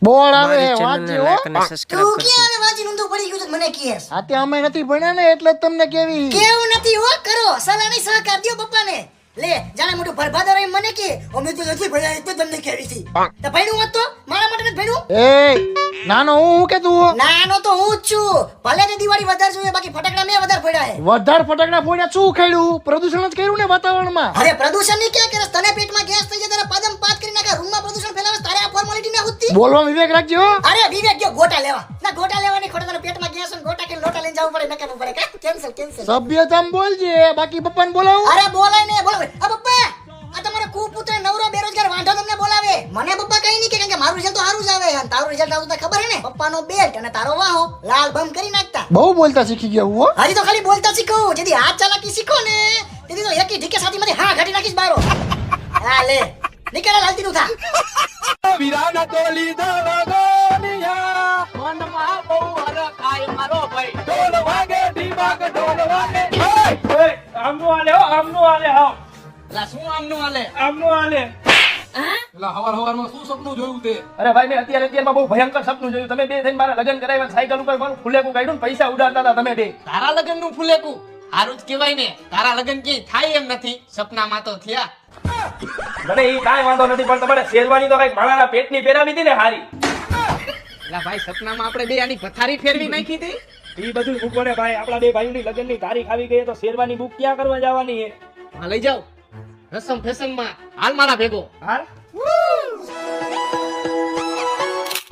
બોલ આવે વાંચી હો. તું કે હવે વાંચી ઊંધું પડી ગયું છે મને કહેસ. આતે અમે નથી ભણ્યા ને એટલે જ તમને કેવી. કેવું નથી હો કરો સલાહ નહીં સહકાર દ્યો પપ્પાને. લે જાણે મોટું ભરભાદર એમ મને કે અમે તો નથી ભણ્યા એટલે તમને કેવી છે. તો ભણ્યું હોત તો મારા માટે નથી ભણ્યું. એ નાનો હું કે તું નાનો તો હું જ છું. ભલે તે દિવાળી વધારે જોઈએ બાકી ફટાકડા મેં વધારે ફોડ્યા હે. વધારે ફટાકડા ફોડ્યા શું ખેડ્યું પ્રદૂષણ જ કર્યું ને વાતાવરણમાં. અરે પ્રદૂષણ ની ક્યાં કરે તને પેટમાં ગેસ થઈ જાય તારા પાદમ પાત કરી નાખે રૂમમાં પ્રદૂષણ ફેલાવે તારે આ ફોર્માલિટી ના હોતી. બોલવામાં વિવેક રાખજો હો. અરે વિવેક ગયો ગોટા લેવા ના ગોટા લેવાની ખોટે તારા પેટમાં ગેસ અને ગોટા કે લોટા લઈને જવું પડે નકાનું પડે કા કેન્સલ કેન્સલ. સભ્યતામ બોલજે બાકી પપ્પાને બોલાવો. અરે બોલાય ને બોલાવે આ પપ્પા આ તમારો કુપુત્ર નવરો બેરોજગાર વાંઢો તમને બોલાવે. મને પપ્પા કઈ નહીં કે કારણ કે મારું રિઝલ્ટ તો સારું જ આવે અને તારું રિઝલ્ટ આવતું તો ખબર હે ને પપ્પાનો બેલ્ટ અને તારો વાહો લાલ બમ કરી નાખતા. બહુ બોલતા શીખી ગયા હો. હજી તો ખાલી બોલતા શીખો જેથી હાથ ચાલાકી શીખો ને તેથી તો એકી ઢીકે સાથીમાંથી હા ઘાટી નાખીશ બારો. હા લે નીકળે લાલતી નું થા. વિરાના તોલી દોગોનિયા મનમાં બહુ હરખાય મારો ભાઈ ઢોલ વાગે ઢીમાગ ઢોલ વાગે ઓય આમનો આલે હો આમનો આલે હો લા શું આમનો આલે એલા હવારમાં શું સપનું જોયું તે? અરે ભાઈ મેં અત્યારમાં બહુ ભયંકર સપનું જોયું તમે બે થઈને મારા લગ્ન કરાવ્યા સાયકલ ઉપર મારું ફુલેકું કાઢ્યું ને પૈસા ઉડાડતા હતા તમે બે. તારા લગન નું ફૂલેકું હારું જ કહેવાય ને. તારા લગન ક્યાંય થાય એમ નથી, સપનામાં તો થયા. મને ઈ કાંઈ વાંધો નથી પણ તમારે શેરવાની તો કઈક મારાના પેટની પહેરાવી હતી ને હારી. એલા ભાઈ સપનામાં આપણે બે આની પથારી ફેરવી નાખી હતી. ઈ બધું મૂકો ને ભાઈ આપણા બે ભાઈઓની લગ્નની તારીખ આવી ગઈ તો શેરવાની બુક ક્યાં કરવા જવાની છે? હા લઈ જાઓ રસમ ફેશન માં હાલ મારા ભેગો. હાલ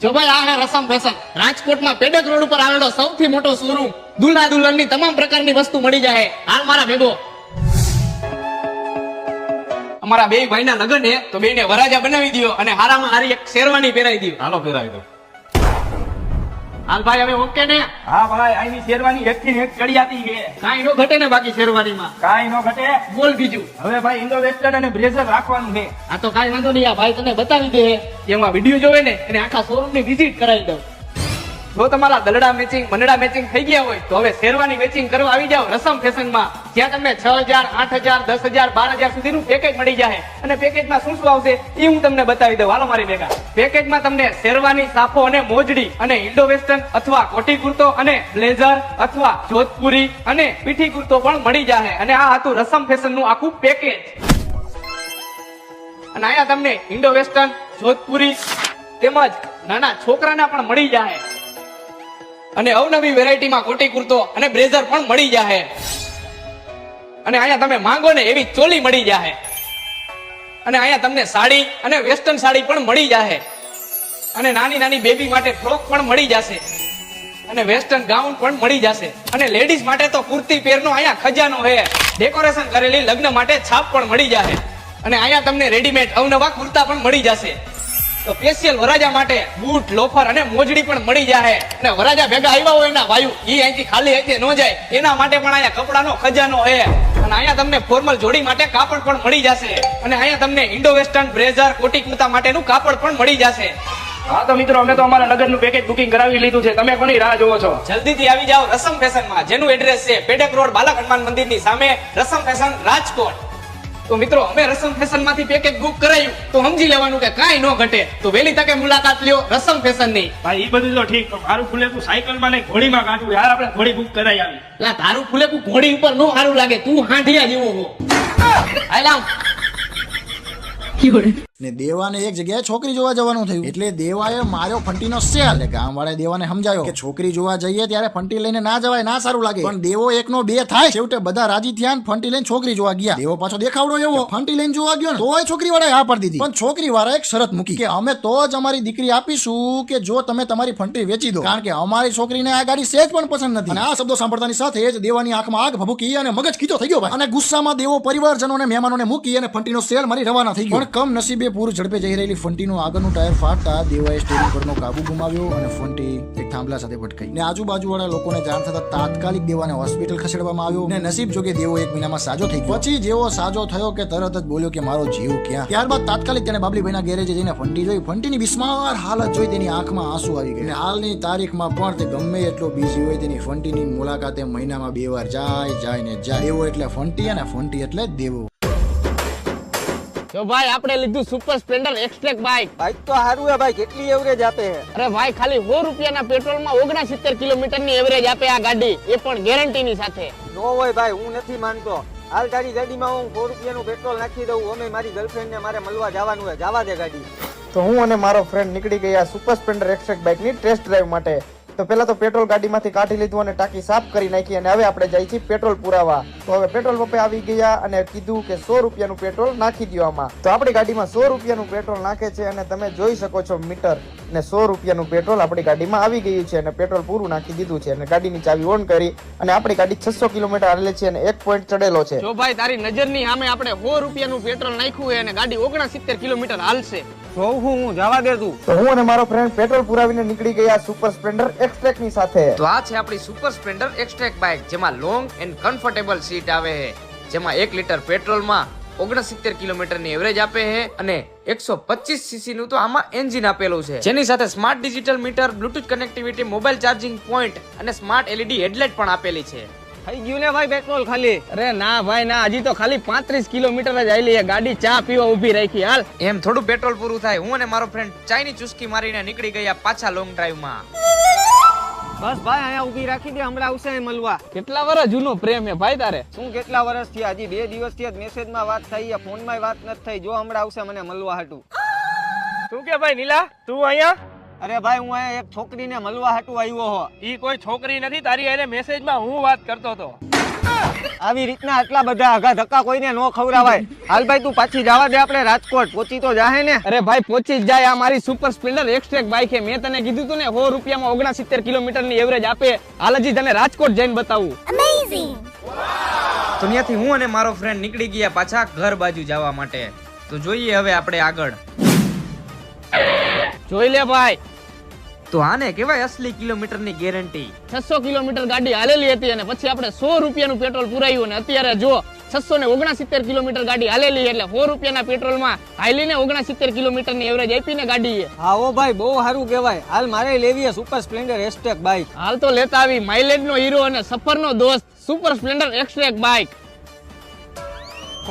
જો ભાઈ આ હે રસમ ફેશન રાજકોટમાં પેડક રોડ ઉપર આવેલો સૌથી મોટો શોરૂમ. દુલ્હા દુલ્હનની તમામ પ્રકારની વસ્તુ મળી જાય. હાલ મારા ભેગો. અમારા બે ભાઈના લગ્ન છે તો બેને વરાજા બનાવી દો અને હારામાં હારી એક શેરવાની પહેરાવી દો. હાલો પહેરાવી દો. હાલ ભાઈ હવે ઓકે ને? હા ભાઈ આની શેરવાની એક થી એક ચડિયાતી છે. કાંઈ નો ઘટે ને બાકી શેરવાનીમાં? કાંઈ નો ઘટે. બોલ બીજું. હવે ભાઈ ઇન્ડો વેસ્ટર્ન અને બ્લેઝર રાખવાનું છે. આ તો કાંઈ વાંધો નહીં. આ ભાઈ તને બતાવી દે. એમાં વિડીયો જોવે ને એને આખા શોરૂમ ની વિઝિટ કરાવી દઉં. જો તમારા દલડા મેચિંગ મંડળા મેચિંગ થઈ ગયા હોય તો હવે શેરવાની મેચિંગ કરવા આવી જાઓ રસમ ફેશન માં. જ્યાં તમને 6000 8000 10000 12000 સુધીનું પેકેજ મળી જાય. અને પેકેજમાં શું શું આવશે એ હું તમને બતાવી દઉં. હાલો મારી ભેગા. પેકેજમાં તમને શેરવાની સાફો અને મોજડી અને ઇન્ડો વેસ્ટર્ન અથવા કોટી કુર્તો અને બ્લેઝર અથવા જોધપુરી અને પીઠી કુર્તો પણ મળી જાય. અને આ હતું રસમ ફેશન નું આખું પેકેજ. અને અહીંયા તમને ઇન્ડો વેસ્ટર્ન જોધપુરી તેમજ નાના છોકરાના પણ મળી જાય. અને અવનવી વેરાયટીમાં કોટી કુર્તો અને બ્લેઝર પણ મળી જાય. અને અહીંયા તમે માંગો ને એવી ચોલી મળી જાય. અને અહીંયા તમને સાડી અને વેસ્ટર્ન સાડી પણ મળી જાય. અને નાની નાની બેબી માટે ફ્રોક પણ મળી જશે. અને વેસ્ટર્ન ગાઉન પણ મળી જશે. અને લેડીઝ માટે તો કુર્તી પેરનો અહીંયા ખજાનો છે. ડેકોરેશન કરેલી લગ્ન માટે છાપ પણ મળી જાય. અને અહીંયા તમને રેડીમેડ અવનવા કુર્તા પણ મળી જશે. તો સ્પેશિયલ વરાજા માટે બૂટ લોફર અને મોજડી પણ મળી જાય. અને વરાજા ભેગા આવ્યા હોય એના વાયુ ઈ અહીંથી ખાલી અહીંથી ન જાય એના માટે પણ અહીંયા કપડાનો ખજાનો છે. અને અહીંયા તમને ફોર્મલ જોડી માટે કાપડ પણ મળી જશે. અને અહીંયા તમને ઇન્ડો વેસ્ટર્ન બ્લેઝર કોટી કુર્તા માટેનું કાપડ પણ મળી જશે. હા તો મિત્રો અમે તો અમારા લગ્નનું પેકેજ બુકિંગ કરાવી લીધું છે. તમે કોની રાહ જોવો છો? જલ્દીથી આવી જાઓ રસમ ફેશનમાં જેનું એડ્રેસ છે પેડક રોડ બાલક હનુમાન મંદિરની સામે રસમ ફેશન રાજકોટ. તો મિત્રો અમે રસમ ફેશન માંથી પેકેજ બુક કરાયું તો સમજી લેવાનું કે કાંઈ ન ઘટે. તો વહેલી તકે મુલાકાત લ્યો રસમ ફેશન ની. ભાઈ ઈ બધું તો ઠીક મારું ફૂલેકું સાયકલ માં નહીં ઘોડીમાં કાઢવું યાર. આપણે ઘોડી બુક કરાવી આવી. લા તારું ફૂલેકું ઘોડી ઉપર નો સારું લાગે. તું હાંઢિયા જેવો હો. હાલ આમ. ને દેવાને એક જગ્યાએ છોકરી જોવા જવાનું થયું એટલે દેવાએ માર્યો ફંટીનો સેલ. એટલે ગામવાળાએ દેવાને સમજાયો કે છોકરી જોવા જઈએ ત્યારે ફંટી લઈને ના જવાય, ના સારું લાગે. પણ દેવો એકનો બે થાય. છેવટે બધા રાજી થયા ને ફંટી લઈને છોકરી જોવા ગયા. દેવો પાછો દેખાવડો એવો ફંટી લઈને જોવા ગયો ને તોય છોકરી વાળાએ હા પાડી દીધી. પણ છોકરી વાળાએ એક શરત મૂકી કે અમે તો જ અમારી દીકરી આપીશું કે જો તમે તમારી ફંટી વેચી દો, કારણ કે અમારી છોકરીને આ ગાડી સેજ પણ પસંદ નથી. અને આ શબ્દો સાંભળતાની સાથે જ દેવાની આંખમાં આગ ભભૂકી અને મગજ ખીચો થઈ ગયો ભાઈ. અને ગુસ્સામાં દેવો પરિવારજનોને મહેમાનોને મૂકી અને ફંટીનો સેલ મારી રવાના થઈ ગયો. પણ કમ નસીબે પૂર ઝડપે જઈ રહેલી ફંટીનું આગળનું ટાયર ફાટતા દેવાએ સ્ટીરિંગ પરનો કાબુ ગુમાવ્યો અને ફંટી એક થાંભલા સાથે ભટકાઈ. ને આજુબાજુવાળા લોકોને જાણ થતા તાત્કાલિક દેવાને હોસ્પિટલ ખસેડવામાં આવ્યો. ને નસીબ જોગે દેવો 1 મહિનામાં સાજો થઈ ગયો. પછી જેવો સાજો થયો કે તરત જ બોલ્યો કે મારો જીવ ક્યાં. ત્યારબાદ તાત્કાલિક તેને બાબલીભાઈના ગેરેજે જઈને ફંટી જોઈ. ફંટીની બિસ્માર હાલત જોઈ તેની આંખમાં આંસુ આવી ગયા. હાલની તારીખમાં પણ તે ગમે એટલો બીઝી હોય તેની ફંટીની મુલાકાતે મહિનામાં 2 વાર જાય ને જાય. દેવો એટલે ફંટી અને ફંટી એટલે દેવો. જો ભાઈ આપણે લીધું super Splendor XTEC bike. Bike તો સારું હે ભાઈ, કેટલી એવરેજ આપે હે? અરે ભાઈ ખાલી 100 રૂપિયાના પેટ્રોલમાં 69 કિલોમીટરની એવરેજ આપે આ ગાડી, એ પણ ગેરંટીની સાથે. નો હોય ભાઈ, હું નથી માનતો. હાલ તારી ગાડીમાં હું 100 રૂપિયાનું પેટ્રોલ નાખી દઉં. અમે મારી ગર્લફ્રેન્ડને મારે મળવા જવાનું હે, જવા દે ગાડી. તો હું અને મારો ફ્રેન્ડ નીકળી ગયા સુપર સ્પ્લેન્ડર એક્સટ્રેક બાઇકની ટેસ્ટ ડ્રાઈવ માટે. તો પહેલા તો પેટ્રોલ ગાડીમાંથી કાઢી લીધું અને ટાંકી સાફ કરી નાખી અને હવે આપણે જઈએ છીએ પેટ્રોલ પુરાવા. તો હવે પેટ્રોલ પંપે આવી ગયા અને કીધું કે 100 રૂપિયાનું પેટ્રોલ નાખી દો આમાં. તો આપણી ગાડીમાં 100 રૂપિયાનું પેટ્રોલ નાખે છે અને તમે જોઈ શકો છો મીટર ને 100 રૂપિયાનું પેટ્રોલ આપણી ગાડીમાં આવી ગયું છે અને પેટ્રોલ પૂરું નાખી દીધું છે અને ગાડીની ચાવી ઓન કરી અને આપણી ગાડી 600 કિલોમીટર હાલે છે અને 1 પોઈન્ટ ચડેલો છે. જો ભાઈ તારી નજરની સામે આપણે 100 રૂપિયાનું પેટ્રોલ નાખ્યું છે અને ગાડી 69 કિલોમીટર હાલશે. જોઉં હું જવા દે તું. તો હું અને મારો ફ્રેન્ડ પેટ્રોલ પુરાવીને નીકળી ગયા સુપર સ્પ્લેન્ડર એક્સટ્રેક ની સાથે. તો આ છે આપણી સુપર સ્પ્લેન્ડર એક્સટ્રેક બાઇક, જેમાં લોંગ એન્ડ કમ્ફર્ટેબલ સીટ આવે છે, જેમાં 1 લીટર પેટ્રોલમાં 69 કિલોમીટરની એવરેજ આપે છે અને 125 સીસી નું તો આમાં એન્જિન આપેલું છે, જેની સાથે smart digital meter, Bluetooth connectivity, mobile charging point અને સ્માર્ટ LED હેડલાઇટ પણ આપેલી છે. થઈ ગયું ને ભાઈ પેટ્રોલ ખાલી? અરે ના ભાઈ ના, હજી તો ખાલી 35 કિલોમીટર જ આયલી છે. ગાડી ચા પીવા ઊભી રાખી. હાલ એમ થોડું પેટ્રોલ પૂરું થાય. હું અને મારો ફ્રેન્ડ ચાયની ચુસ્કી મારીને નીકળી ગયા પાછા લોંગ ડ્રાઈવમાં. બસ ભાઈ અહીંયા ઊભી રાખી દે, હમણાં આવશે મળવા. કેટલા વર્ષ જૂનો પ્રેમ છે ભાઈ તારે? શું કેટલા વર્ષ થયા? હજી 2 દિવસથી જ મેસેજમાં વાત થઈ છે, ફોનમાં વાત નથી થઈ. જો હમણાં આવશે મને મળવા હાટું. શું કે ભાઈ નીલા, તું અહીંયા? અરે ભાઈ હું અહીંયા એક છોકરીને મળવા હાટું આવ્યો હો. ઈ કોઈ છોકરી નથી, તારી હારે મેસેજમાં હું વાત કરતો હતો. આવી રીતના આટલા બધા આઘા ધક્કા કોઈને નો ખવડાવાય. હાલ ભાઈ તું પાછી જવા દે, આપણે રાજકોટ પહોંચી તો જાહે ને? અરે ભાઈ પહોંચી જ જાય. આ મારી સુપર સ્પ્લેન્ડર એક્સટ્રેક બાઇક છે. મેં તને કીધું તું ને 100 રૂપિયામાં 69 કિલોમીટરની એવરેજ આપે. હાલ હજી તને રાજકોટ જઈને બતાવું. તો ત્યાંથી હું અને મારો ફ્રેન્ડ નીકળી ગયા પાછા ઘર બાજુ જવા માટે. તો જોઈએ હવે આપણે આગળ. જોઈ લે ભાઈ, તો આને કહેવાય અસલી કિલોમીટરની ગેરંટી. 600 કિલોમીટર ગાડી હાલેલી હતી અને પછી આપણે 100 રૂપિયાનું પેટ્રોલ પુરાયું અને અત્યારે જો 669 કિલોમીટર ગાડી હાલેલી, એટલે 100 રૂપિયાના પેટ્રોલમાં હાલીને 69 કિલોમીટરની એવરેજ આપીને ગાડી. હા ઓ ભાઈ બહુ સારું કહેવાય. હાલ મારે લેવી છે સુપર સ્પ્લેન્ડર એક્સટ્રેક બાઇક. હાલ તો લેતા આવી. માઇલેજનો હીરો અને સફરનો દોસ્ત super Splendor XTEC bike.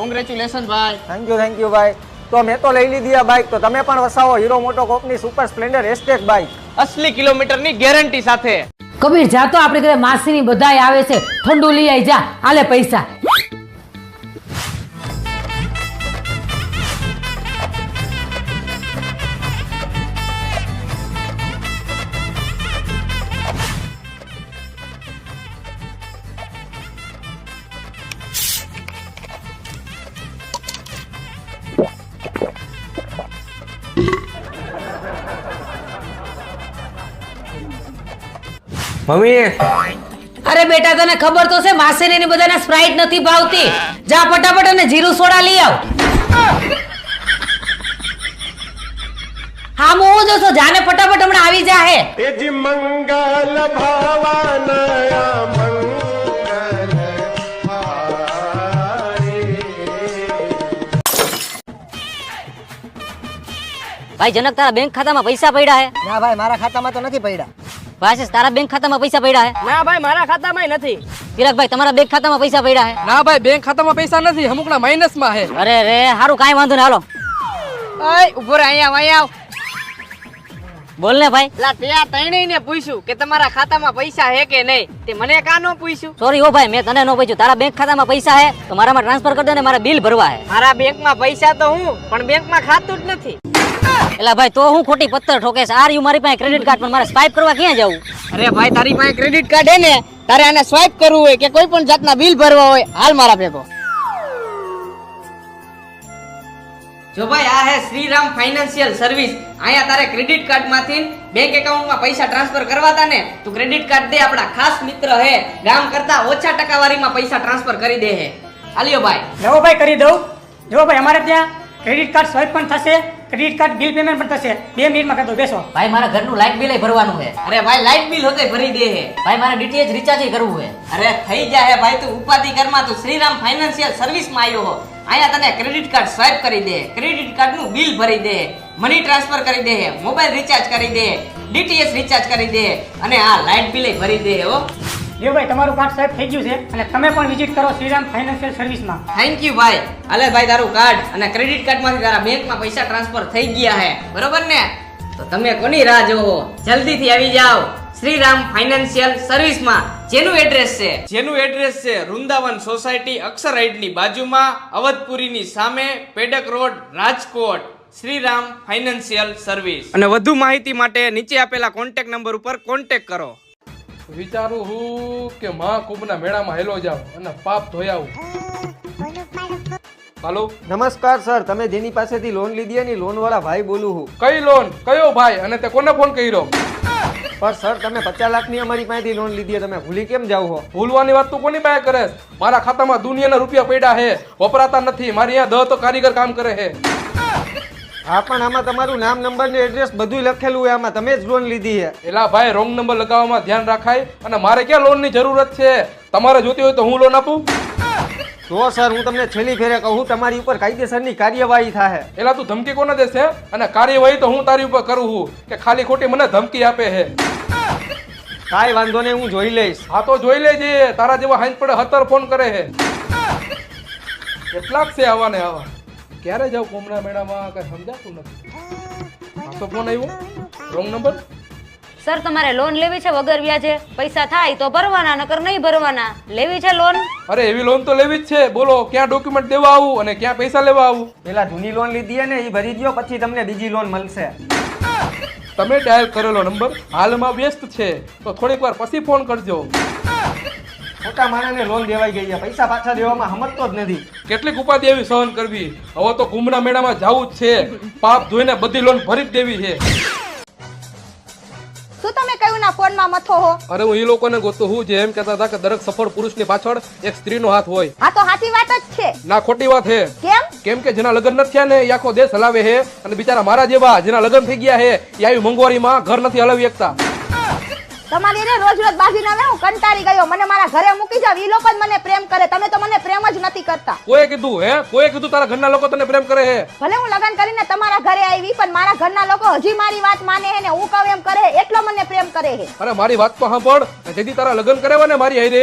Congratulation ભાઈ. થેન્ક યુ ભાઈ. તો મેં તો લઈ લીધી આ બાઇક, તો તમે પણ વસાવો હીરો મોટો કોપની સુપર સ્પ્લેન્ડર એક્સટ્રેક બાઇક અસલી કિલોમીટરની ગેરંટી સાથે. કબીર જા તો આપણે ઘરે માસીની બધાય આવે છે, ઠંડુ લઈ આઈ જા, આલે પૈસા. મમ્મી, અરે બેટા તને ખબર તો છે માસીને ની બધાને સ્પ્રાઇટ નથી ભાવતી. જા ફટાફટ અને જીરું સોડા લઈ આવ. હા હું જોશો, જાને ફટાફટ હમણાં આવી જા હે. ભાઈ જનક તારા બેંક ખાતામાં પૈસા પડ્યા હે? ના ભાઈ મારા ખાતામાં તો નથી પડ્યા. ભાઈ તારા બેંક ખાતામાં પૈસા પડ્યા હે? ના ભાઈ મારા ખાતામાં નથી. ચિરાગભાઈ તમારા બેંક ખાતામાં પૈસા પડ્યા હે? ના ભાઈ બેંક ખાતામાં પૈસા નથી, અમુકના માઇનસમાં હે. અરે રે હારું કાંઈ વાંધો નહીં, હાલો. ઓય ઉભો રે, અહીંયા આવ. બોલ ને ભાઈ. લા ત્યાં તણેયને પૂછ્યું કે તમારા ખાતામાં પૈસા હે કે નહીં, તે મને કાનો પૂછ્યું? સોરી હો ભાઈ, મેં તને નો પૂછ્યું. તારા બેંક ખાતામાં પૈસા હે તો મારામાં ટ્રાન્સફર કરી દે ને, મારા બિલ ભરવા હે. મારા બેંકમાં પૈસા તો હું, પણ બેંકમાં ખાતું જ નથી. એલા ભાઈ તો હું ખોટી પત્તર ઠોકેશ. આર યુ મારી પાસે ક્રેડિટ કાર્ડ, પણ મારે સ્વાઇપ કરવા ક્યાં જવું? અરે ભાઈ તારી પાસે ક્રેડિટ કાર્ડ હે ને, તારે આને સ્વાઇપ કરવું હોય કે કોઈ પણ જાતના બિલ ભરવા હોય, હાલ મારા ભેગો. જો ભાઈ આ હે શ્રીરામ ફાઇનાન્શિયલ સર્વિસ. અહીંયા તારે ક્રેડિટ કાર્ડ માંથી બેંક એકાઉન્ટમાં પૈસા ટ્રાન્સફર કરવાતા ને, તું ક્રેડિટ કાર્ડ દે, આપણા ખાસ મિત્ર હે, ગામ કરતા ઓછા ટકાવારીમાં પૈસા ટ્રાન્સફર કરી દે હે. આલ્યો ભાઈ. જો ભાઈ કરી દઉં. જો ભાઈ અમારે ત્યાં ક્રેડિટ કાર્ડ સ્વાઇપ પણ થશે, ક્રેડિટ કાર્ડ બિલ પેમેન્ટ પણ થશે. 2 મિનિટમાં કરી દો, બેસો. ભાઈ મારા ઘરનું લાઇટ બિલ ભરવાનું હે. અરે ભાઈ લાઇટ બિલ હોતે ભરી દે હે. ભાઈ મારે ડીટીએચ રિચાર્જ કરવું હે. અરે થઈ જાય ભાઈ, તું ઉપાધિ કરમાં, તું શ્રીરામ ફાઇનાન્શિયલ સર્વિસ માં આવ્યો હો. અહીંયા તને ક્રેડિટ કાર્ડ સ્વાઇપ કરી દે, ક્રેડિટ કાર્ડ નું બિલ ભરી દે, મની ટ્રાન્સફર કરી દે, મોબાઈલ રિચાર્જ કરી દે, ડીટીએચ રિચાર્જ કરી દે અને આ લાઇટ બિલ ભરી દે હો. દેવભાઈ તમારું કાર્ડ સ્વાઈપ થઈ ગયું છે અને તમે પણ વિઝિટ કરો શ્રીરામ ફાઇનાન્શિયલ સર્વિસમાં. થેન્ક યુ ભાઈ. અલે ભાઈ તારું કાર્ડ અને ક્રેડિટ કાર્ડમાંથી તારા બેંકમાં પૈસા ટ્રાન્સફર થઈ ગયા હે, બરોબર ને? તો તમે કોની રાહ જોવો? જલ્દીથી આવી જાઓ શ્રીરામ ફાઇનાન્શિયલ સર્વિસમાં. જેનું એડ્રેસ છે વૃંદાવન સોસાયટી અક્ષરહાઈટની બાજુમાં, અવધપુરીની સામે, Pedak road, Rajkot. Shriram financial service. અને વધુ માહિતી માટે નીચે આપેલા કોન્ટેક્ટ નંબર ઉપર કોન્ટેક્ટ કરો. વિચારું હું કે મહાકુંભના મેળામાં હેલો જાઉં અને પાપ ધોઈ આવું. હાલો, નમસ્કાર સર, તમે જેની પાસેથી લોન લીધી એની લોન વાળા ભાઈ બોલું છું. કઈ લોન? કયો ભાઈ? અને તે કોને ફોન કર્યો? પણ સર તમે 50 લાખની અમારી પાસેથી લોન લીધી, તમે ભૂલી કેમ જાવ છો? ભૂલવાની વાત તું કોની પાસે કરે? મારા ખાતામાં દુનિયાના રૂપિયા પડ્યા હે, વપરાતા નથી. મારી અહીંયા 10 તો કારીગર કામ કરે હે. હા પણ આમાં તમારું નામ, નંબર ને એડ્રેસ બધું લખેલું હોય, આમાં તમે જ લોન લીધી છે. એલા ભાઈ, રોંગ નંબર લગાવવામાં ધ્યાન રાખાય. અને મારે ક્યાં લોનની જરૂરત છે? તમારે જોતી હોય તો હું લોન આપું? તો સર હું તમને છેલ્લી ફેરે કહું, તમારી ઉપર કાયદેસરની કાર્યવાહી થાય. એલા તું ધમકી કોને દેશે? અને કાર્યવાહી તો હું તારી ઉપર કરું છું કે ખાલી ખોટી મને ધમકી આપે છે? કાંઈ વાંધો નહીં, હું જોઈ લઈશ. હા તો જોઈ લેજે. તારા જેવા હાંજ પડે 17 ફોન કરે છે. કેટલાક છે આવા ને આવા. ક્યારે જાવ કોમના મેળામાં કઈ સમજાતું નથી. આ તો ફોન આવ્યો, રોંગ નંબર. સર તમારે લોન લેવી છે વગર વ્યાજે? પૈસા થાય તો ભરવાના, નકર નહીં ભરવાના. લેવી છે લોન? અરે એવી લોન તો લેવી જ છે. બોલો ક્યાં ડોક્યુમેન્ટ દેવા આવું અને ક્યાં પૈસા લેવા આવું? પેલા જૂની લોન લીધી ને એ ભરી દો, પછી તમને બીજી લોન મળશે. તમે ડાયલ કરેલો નંબર હાલમાં વ્યસ્ત છે, તો થોડીક વાર પછી ફોન કરજો. મોટા માણસને લોન દેવાઈ ગઈ છે, પૈસા પાછા દેવામાં સમજતો જ નથી. કેટલીક ઉપાધિ એવી સહન કરવી. હવે તો કુંભના મેળામાં જવું જ છે. પાપ ધોઈને બધી લોન ભરી જ દેવી છે. શું તમે કયું ના ફોનમાં મથો હો? અરે હું એ લોકોને ગોતું હું જે એમ કહેતા હતા કે દરેક સફળ પુરુષની પાછળ એક સ્ત્રીનો હાથ હોય. હા તો સાચી વાત જ છે. ના ખોટી વાત છે. કેમ? કેમ કે જેના લગ્ન નથી થયા ને એ આખો દેશ હલાવે છે, અને બિચારા મારા જેવા જેના લગ્ન થઈ ગયા છે એ આવી મોંઘવારીમાં ઘર નથી હલાવી શકતા. તમારી રે રોજ રોજ બાજી ના હું કંટાળી ગયો. મને મારા ઘરે મૂકી જાવ, ઈ લોકો જ મને પ્રેમ કરે. તમે તો મને પ્રેમ જ નથી કરતા. કોઈએ કીધું હે? કોઈએ કીધું તારા ઘરના લોકો તને પ્રેમ કરે છે? ભલે હું લગન કરીને તમારા ઘરે આવી, પણ મારા ઘરના લોકો હજી મારી વાત માને છે ને હું કહું એમ કરે, એટલો મને પ્રેમ કરે છે. અરે મારી વાત તો સાંભળ. જેથી તારા લગ્ન કરાવ્યા ને મારી હારે,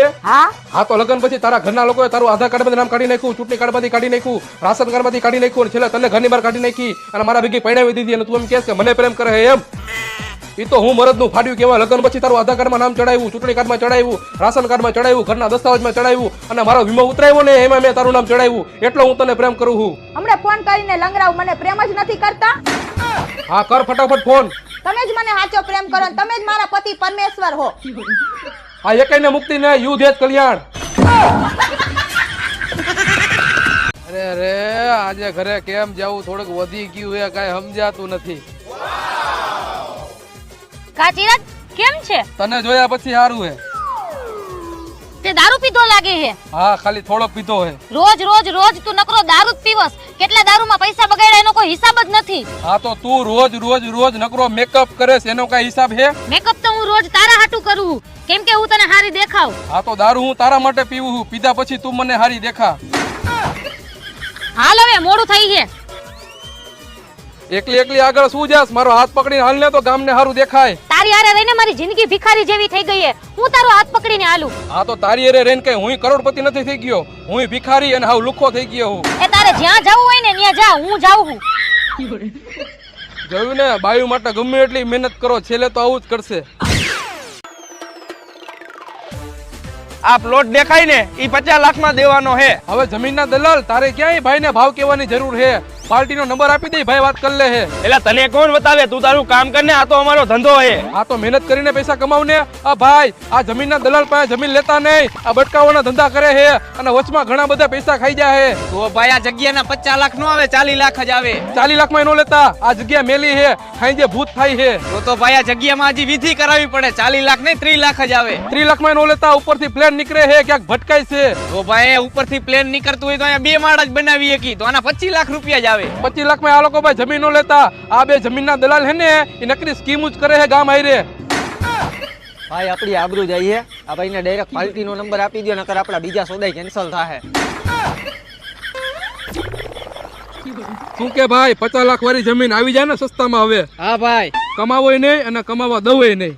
હા તો લગ્ન પછી તારા ઘરના લોકોએ તારું આધાર કાર્ડ નામ કાઢી નાખ્યું, ચૂંટણી કાર્ડમાંથી કાઢી નાખ્યું, રાશન કાર્ડમાંથી કાઢી નાખ્યું, અને છેલ્લે તને ઘરની બહાર કાઢી નાખી અને મારા ભેગી પૈણાવી દીધી. અને તું એમ કહેશ કે મને પ્રેમ કરે છે એમ? એ તો હું મરદનું ફાડ્યું કેવા. લગ્ન પછી તારું આધાર કાર્ડમાં નામ ચડાવ્યું, ચૂંટણી કાર્ડમાં ચડાવ્યું, રાશન કાર્ડમાં ચડાવ્યું, ઘરના દસ્તાવેજમાં ચડાવ્યું, અને મારો વીમો ઉતરાવ્યો ને એમાં મેં તારું નામ ચડાવ્યું. એટલો હું તને પ્રેમ કરું છું. હમણે ફોન કરીને લંગરાવ, મને પ્રેમ જ નથી કરતા. હા કર ફટાફટ ફોન. તમે જ મને સાચો પ્રેમ કરો, તમે જ મારા પતિ પરમેશ્વર હો. આ એકાઈને મુક્તિ ને યુદ્ધ જ કલ્યાણ. અરે અરે આજે ઘરે કેમ જાવું? થોડુંક વધી ગયું હે, કાંઈ સમજાતું નથી. કાચીરાજ કેમ છે? તને જોયા પછી સારું હે. તે દારૂ પીધો લાગે છે. હા ખાલી થોડો પીધો હે. રોજ રોજ રોજ તું નકરો દારૂ જ પીવસ. કેટલા દારૂમાં પૈસા બગાડ્યા એનો કોઈ હિસાબ જ નથી. હા તો તું રોજ રોજ રોજ નકરો મેકઅપ કરેસ, એનો કઈ હિસાબ હે? મેકઅપ તો હું રોજ તારા હાટુ કરું છું, કેમ કે હું તને હારી દેખાવ. હા તો દારૂ હું તારા માટે પીવું છું, પીધા પછી તું મને હારી દેખા. હાલ હવે મોડું થઈ છે. એકલી એકલી આગળ શું જાસ? મારો હાથ પકડીને હાલ ને તો ગામને હારું દેખાય. તારી હારે રહીને મારી જિંદગી ભિખારી જેવી થઈ ગઈ છે. હું તારો હાથ પકડીને હાલું. હા તો તારી હારે રહીને કઈ હું કરોડપતિ નથી થઈ ગયો, હું ભિખારી અને હાવ લુખો થઈ ગયો હું. એ તારે જ્યાં જવું હોય ને ત્યાં જા, હું જાઉં છું. જોયું ને, બાયુ માટે ગમે એટલી મહેનત કરો, છેલ્લે તો આવું જ કરશે. આ પ્લોટ દેખાય ને ઈ 50 લાખમાં દેવાનો હે. હવે જમીનના દલાલ તારે ક્યાંય ભાઈને ભાવ કહેવાની જરૂર છે? પાર્ટીનો નંબર આપી દે, ભાઈ વાત કરી લે હે. એટલે તને કોણ બતાવે? તું તારું કામ કર ને, આ તો અમારો ધંધો હે. આ તો મહેનત કરીને પૈસા કમાવ ને. આ ભાઈ આ જમીનના દલાલ પાસે જમીન લેતા નહીં, આ બટકાવાના ધંધા કરે છે અને વચમાં ઘણા બધા પૈસા ખાઈ જાય છે. તો ભાઈ આ જગ્યાના 50 લાખ નો આવે, 40 લાખ જ આવે. 40 લાખમાં નો લેતા, આ જગ્યા મેલી છે, ખાઈ જે ભૂત થાય છે. તો ભાઈ આ જગ્યામાં હજી વિધિ કરાવવી પડે. 40 લાખ નહીં 30 લાખ જ આવે. 30 લાખમાં નો લેતા, ઉપરથી પ્લેન નીકળે છે, ક્યાંક ભટકાય છે. તો ભાઈ ઉપરથી પ્લેન નીકળતું હોય તો અહીંયા 2 માળ જ બનાવી શકી, તો આના 25 લાખ રૂપિયા જ આવે. 25 લાખમાં આ લોકો ભાઈ જમીન નો લેતા. આ બે જમીનના દલાલ છે ને એ નકરી સ્કીમ જ કરે છે ગામ આયરે. ભાઈ આપણી આબરૂ જાય. આ ભાઈને ડાયરેક્ટ પાર્ટીનો નંબર આપી દો, નકર આપણા બીજા સોદાય કેન્સલ થાય. શું કે ભાઈ 50 લાખ વાળી જમીન આવી જાય ને સસ્તામાં હવે? હા ભાઈ, કમાવો નહીં અને કમાવા દવો નહીં.